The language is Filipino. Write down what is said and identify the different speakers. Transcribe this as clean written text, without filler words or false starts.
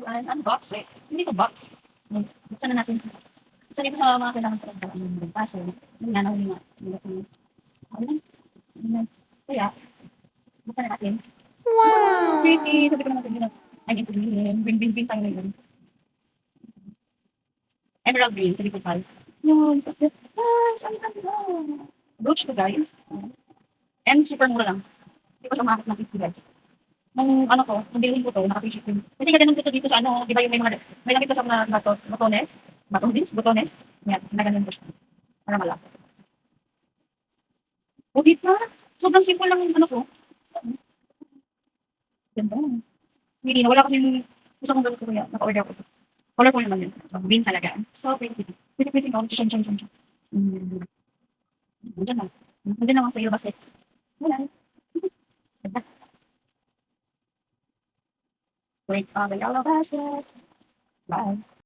Speaker 1: Ano box eh. Hindi to box. Buksan na natin. Buksan dito sa mga kailangan ko ng paso. Yung nga, nahuli nga. Ano yan? Kaya, buksan na natin. Wow! Pretty. Sabi ko naman natin ay, ito din. Bring tayo ngayon. Emerald green, 3.5. Yun. Saan ka ba? Brooch to guys. And super mura lang. Hindi ko siya makakit ng 50 guys. Nung ano ko, nung bilhin ko to, naka-free shipping. Kasi ganun ko to dito sa ano, di ba yung may nakita sa mga botones. Yan, naganon ko siya. Para malaki. O, di ba? Sobrang simple lang yung ano ko. Ganda. Hindi na, wala kasi yung gusto kong gawin ko kaya, naka-order ko to. Colorful naman yun. So, green talaga. So, pretty. Pretty, no? Shan. Nandiyan lang. Nandiyan lang ang sa iyo basket. Wala. Ganda. Wait, the yellow basket. Bye.